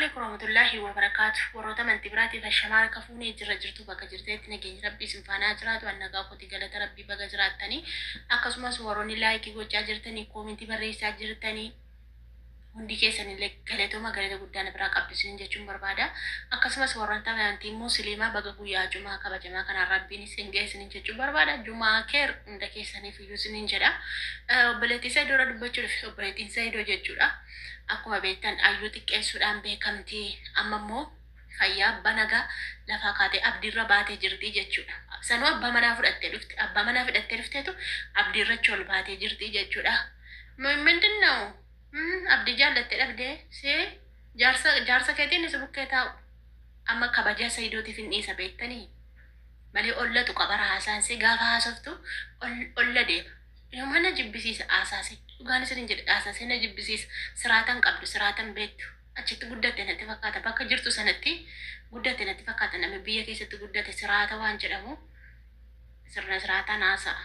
عليكم ورحمة الله وبركاته وروتا من تبراتي فالشمال كفوني جرجرتو بقى جرتيت نجين ربي سنفانا جرات وأنا قاقوتي قالت ربي بقى جراتني أكسمس وروني لايكي قوجا جرتني كومنتي بريسا جرتني hundi keessan illee galatuma galata guddaan biraa qabdisiin jechuun barbaada akkasumas warreen taa'anii musliimaa baga guyyaa jumaa kabajamaa kana rabbiin isin geessin jechuun barbaada jumaa keer hunda keessaniif iyyuu isiniin jedha obboleettii isaa dura dubbachuudhaaf obboleettiin isaa idoo jechuudha akkuma beektan ayyuu xiqqeessuudhaan beekamtii amma immoo fayyaa banaga lafa kaatee abdiirra baatee jirti jechuudha sanuu abbaa manaa fudhattee dhufteetu abdiirra chol baatee jirti jechuudha ምንድን ነው abdi jaalatte dhabde see jaarsa keetiin isa bukkee taa'u amma kabaja Sayiidootiif hin dhiisa beektanii malee ollatu qabara haasaan see gaafa haasoftu olla deema yoo mana jibbisiisa haasaase dhugaan isin jedhe haasaase na jibbisiisa siraatan qabdu siraatan beektu achitti guddatte natti fakkaata bakka jirtu sanatti guddatte natti fakkaata namni biyya keessatti guddate siraata waan jedhamu sirna siraataan haasa'a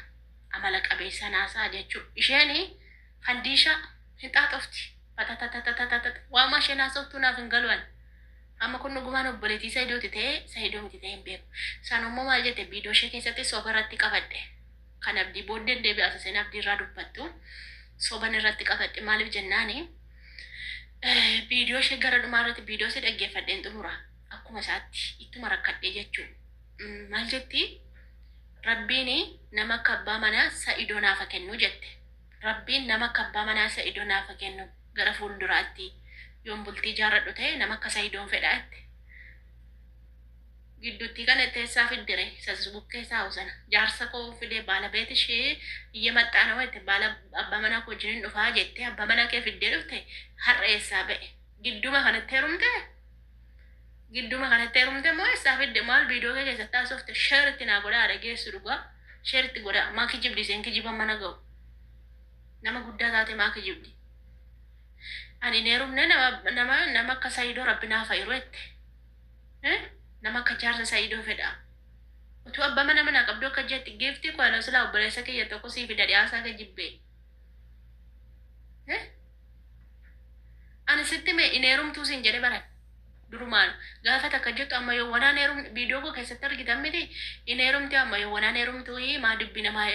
amala qabeessa haasa'a jechuudha isheen fandiisha hinxaaxofti patatatatatatat waama isheen haasoftuu naaf hin galwan amma kun dhugumaan obboleettii Sayiidooti ta'ee Sayiidoo miti ta'ee hin beeku sanummoo maal jette viidiyoo ishee keessatti soba irratti qabadde kan abdii booddeen deebi'aasa seen abdii irraa dubbattu soban irratti qabadde maaliif jennaani viidiyoo ishee gara dhumaa irratti viidiyoo ishee dhaggeeffadheen xumura akkuma isaatti ittuma rakkadhee jechuun maal jetti rabbiin nama akka abbaa manaa Sayiidoo naafa kennu jette rabbiin nama akka abbaa manaa Sayiidoo naafa kennu gara fuulduraatti yoon bultii jaarradhu ta'e nama akka Sayiidoon fedhaatti gidduutti kan teessaa fiddire sas bukkee saa'u sana jaarsa koo fidee baala beeti ishee iyya maxxaana wayte baala abbaa manaa koo jiniin dhufaa jettee abbaa manaa kee fiddee dhufte har'a eessaa ba'e gidduma kanatti heerumte moo eessaa fidde maal viidiyoo kee keessatti haasofte sheeritti naa godhaa dhageessu dhugaa sheeritti godhaa maa kijibdiseen kijiban mana ga'u nama guddaa taate maa kijibdi ani neerumne nama akka Sayiidoo rabbi naaf fayyirootte nama akka jaarsa Sayiidoo fedha utuu abbaa mana qabdoo akka jetti geeftii koo ala silaa obboleessa kiyya tokko sii fida dhiyaasaa kee jibbee ani sitti mee ineerumtuu siin jedhe baran durumaan gaafa takka jettu amma yoo wanaan heerum viidiyoo koo keessatti argitan miti ineerumti amma yoo wanaan heerumtuu maa dubbi namaa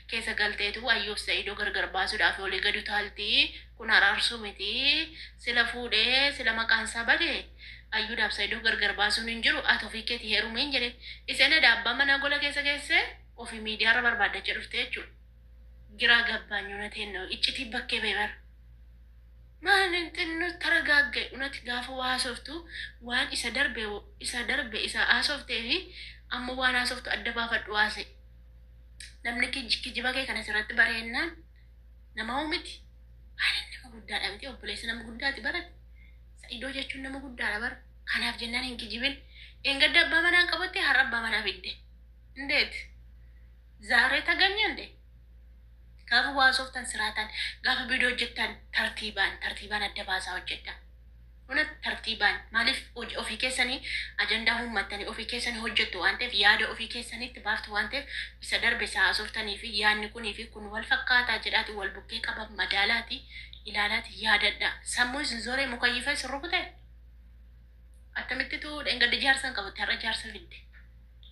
keessa galteetu ayyoof Sayiidoo gargar baasuudhaaf olii gadi utaalti kun araarsuu miti sila fuudhee sila maqaan isaa badee ayyuudhaaf Sayiidoo gargar baasuun hin jiru ati ofii keetii heerumeen jedhe iseen abbaa mana gola keessa ofii miidiyaarra barbaadachaa dhufte jechuudha giraa gabbaanyuu na teennoo iccitii bakkee beebar maalin xinnu taragaagge unati gaafa waa haasoftu waan isa darbe isa haasoftee fi amma waan haasoftu adda baafadhu haase namni kijiba kee kana sirratti bareennaan nama miti nama guddaadha miti obboleessa nama guddaati barate Sayiidoo jechuun nama guddaadha bara kanaaf jennaan hin kijibin engadda abbaa manaan qabatte har'a abbaa manaa fidde indeet zaaree taganya inde gaafa waa haasoftan siraatan gaafa viidiyoo hojjettan tartiibaan adda baasaa hojjedha una tartiibaan maaliif ofii keessanii ajandaa uummattanii ofii keessanii hojjettu waan ta'eef yaada ofii keessaniitti baaftu waan ta'eef isa darbe isaa haasoftanii fi yaadni kunii fi kun wal fakkaataa jedhaati wal bukkee qaba madaalaati ilaalaati yaadadha sammuu isin zoree mukayyifaa isin rukute akkamittitu engadda jaarsan qabatte har'a jaarsa fidde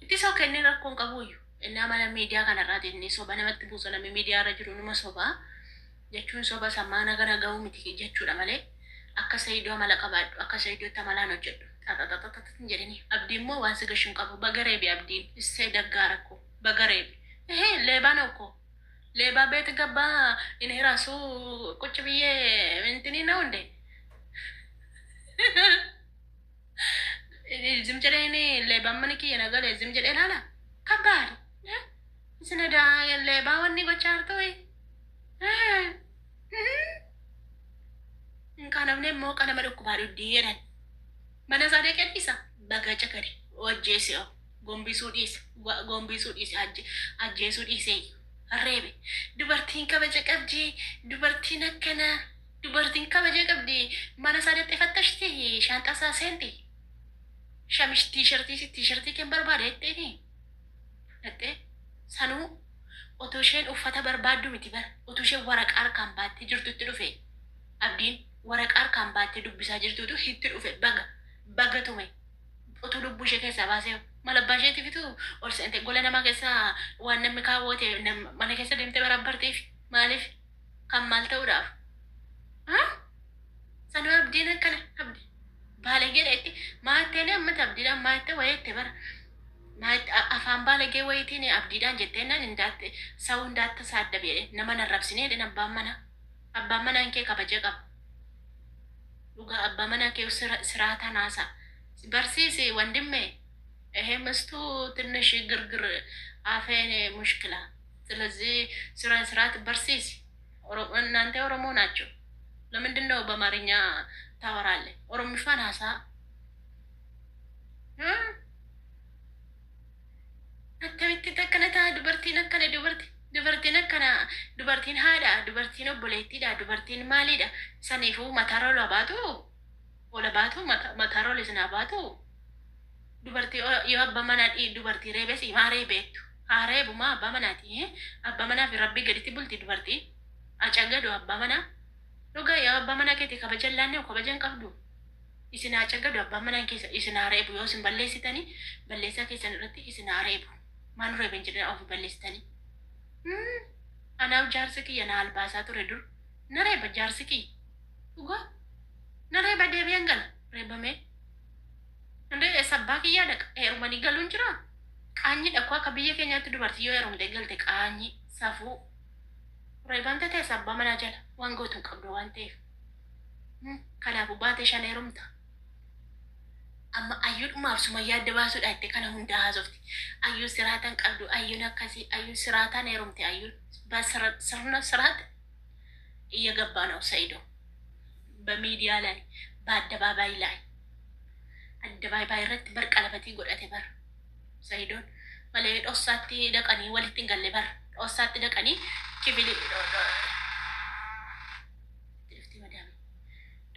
itti soo kenneen rakkoon qabuuyyu innaa mana miidiyaa kanarraati inni soba namatti buusa namni miidiyaarra jiru numa sobaa jechuun soba sammaana gara ga'uu miti jechuudha malee akka Sayiidoo amala qabaadhu akka Sayiidootti amalaan hojjedhu xaxaxaxaxaxaxin jedhanii abdii immoo waan si gashuun qabu bagareebi abdiin issee daggaara koo bagareebi leebaan okko leebaa beeti gabbaa inni hiraasu ቁጭ ብዬ እንትኒ ነው እንዴ ዝም jedheen leebaan mana kiyya nagalee ዝም jedhee laala kabbaad isina leebaa wanni gochaa hartooyi kanamne immoo kana madhukkubaadhu dhiyeedhan mana isaa deeqee dhiisa bagaca gadi wajjeese gombisuu dhiise ajjeesuu dhiise harreebe dubartiin kabaja qabdi dubartiin akkana dubartiin kabaja qabdi mana isaa dhexxeeffattashti shaanxaa isaa seenti shamish tiishartii kan barbaade jetteeni dhexxee sanuu otoo isheen uffata barbaaddu miti bara otoo isheen waraqaa harkaan baattee jirtutti dhufe abdiin waraqaa kan baattee dubbisaa jirtutu hitti dhufe baga tume utuu lubbuu ishee keessaa baasee mala abbaa isheetiifitu ol seente gola namaa keessaa waan namni kaawwate mana keessa deemtee barabbarteef maaliif kan maal ta'uudhaaf sanuu abdiin akkana abdi baalegee dheetti maattee ammata abdiidhaan maattee wayeette bara afaan baalegee wayitiin abdiidhaan jetteennan indaatte sa'uu indaatta saadda beedhe nama narrabsinee dhen abbaan manaan kee kabaja qaba dhugaa abbaa manaa kee siraataan haasaa barsiisi ወንድሜ ይሄ ምስቱ ትንሽ ግርግር አፌን ሙሽክላ ስለዚህ ስርዓት በርሲስ እናንተ ኦሮሞ ናቸው ለምንድን ነው በአማርኛ ታወራለህ ኦሮሚፋን ሀሳ አተምት ተከነታ dubartiin akkana dubartiin haadha dubartiin obboleettiidha dubartiin maaliidha saniifuu mataaroo labaatu mataaroo lisnaa baatu dubartii yoo abbaa manaa dubartii reebes himaa reebeettu haa reebumaa abbaa manaati abbaa manaa fi rabbii gaditti bulti dubartii acagadu abbaa manaa dhugaa yoo abbaa manaa keetti kabajan laannee kabajan qabdu isin acagadu abbaa manaa keessa isin haa reebu yoo isin balleessitanii balleessaa keessan irratti isin haa reebu maan reeben jedhan of balleessitanii anaaf jaarsi kiyya na albaasaa ture dur na reeba jaarsi kiyya dhugaa na reeba deebi'an gala reebamee hundee sabbaa kiyyaa dhaqa heerumanii galuun jira qaanyi dhaquu akka biyya keenyaatti dubartii yoo heerumtee galte qaanyi safuu reebamte ta'e sabbaa manaa jala waan gootuun qabdu waan ta'eef kanaafuu baatee shan heerumta amma ayyuudhumaaf sumayyaa adda baasuudha itti kana hundaa haasofti ayyuu siraatan qabdu ayyuun akkasii ayyuu siraataan heerumte ayyuun sirna siraat እየገባ ነው ሰይዶ በሚዲያ ላይ በአደባባይ ላይ አደባባይ ረት በር ቀለበቲ ጎዳቴ በር ሰይዶን ማለ ዶሳቲ ደቀኒ ወልት እንገለ በር ዶሳቲ ደቀኒ ኪቢሊ ድፍቲ መዳም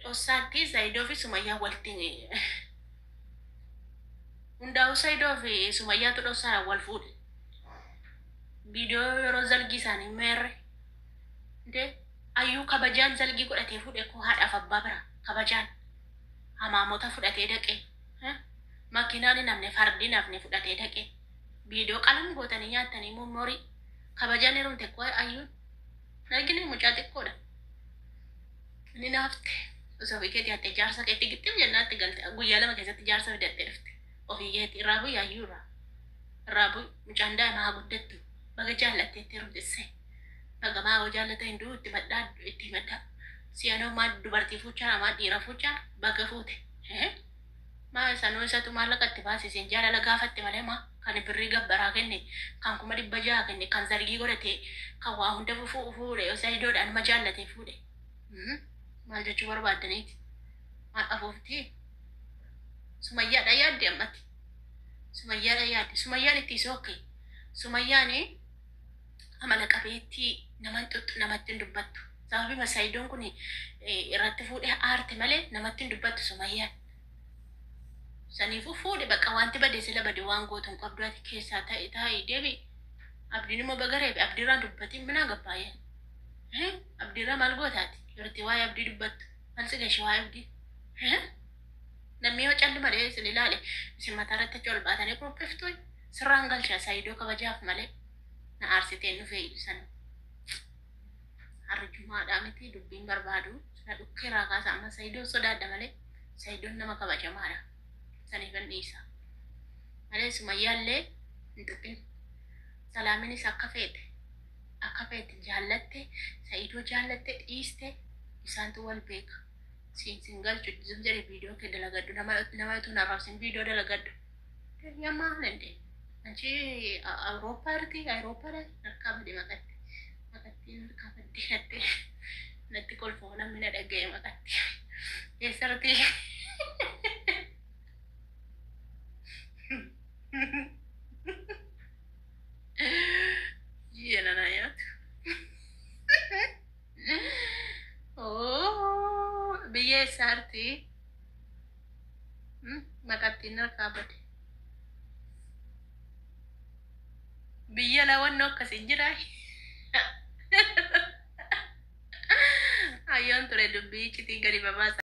ዶሳቲ ሰይዶ ፊ ሱማያ ወልት እንዳው ሰይዶ ፊ ሱማያ ዶሳ ወልፉድ ቪዲዮ ሮዘል ጊሳኒ ሜር እንዴ ayyuu kabajaan zalgii godhatee fuudhe koo haadhaaf abbaa bira kabajaan hamaamota fudhatee dhaqe makiinaan namne fardi nafne fudhatee dhaqe viidiyoo qalam gootanii nyaatanii mummorii kabajaan heerumte koo ayyuun nagini mucaa xiqqoodha inni naafte osoo ofii keetii hattee jaarsa keetti gittim jennaatti galte guyyaa lama keessatti jaarsa fidattee dhufte ofii keetii irraa buyya ayyuurraa irraa buy mucaan daa'imaa guddattu baga jaallatteetti heerumtisse Nagamaa hojjaalata hinduu itti madda siyaanoo maa dubartii fuuchaa maa dhiira fuuchaa baga fuute maa sanuu isatu maallaqa itti baasiseen jaalala gaafatte malee maa kan birrii gabbaraa kenne kan 600 kenne kan zargii godhate kan waa hunda fuudhe yoo sayidoodhaan ma jaallate fuudhe maal jechuu barbaaddaniiti maal afuufti sumayyaadha yaadde ammatti sumayyaadha yaadde sumayyaan itti isookke sumayyaanii amala qabeetti namatti hin dubbattu sababii masaayidoon kun irratti fuudhee aarte malee namatti hin dubbattu sumayyaan saniifuu fuudhe bakka wanti badee sila badee waan gootuun qabdu ati keessaa taa'e deebi abdiin immoo bagareebi abdiirraan dubbatiin minaa gabbaayee abdiirraa maal gootaati yerootti waa'ee abdii dubbattu maal si gashee waa'ee abdii namni yoo calli malee isin ilaale isin mataarratti achi ol baatanii qopheeftu sirraan galchaa saayidoo kabajaaf malee na aarsitee dhufee san harjumaadhaa miti dubbiin barbaadu na dhukkeeraa kaasa amma sayidoon sodaadha malee sayidoon nama kabajamaadha saniifan dhiisa malee sumayyaallee hin tuqin salaaminis akka feete jaallatte sayidoo jaallatte dhiiste isaantu wal beeka siin galchu jedhe viidiyoo kee dalagaddu nama utuu narraabsin viidiyoo dalagaddu yammaa lende አንቺ አውሮፓ ላይ ነርካበደ መቀቲ ነርካበደ ነቲ ኮልፎና ምን ደገየ መቀቲ የሰርቲ የናናያት ብዬ ሳርቲ መቀቲ ነርካበደ biyya lawan no kasin jirai Ayyoon ture dubbii iccitii gadi babaasa.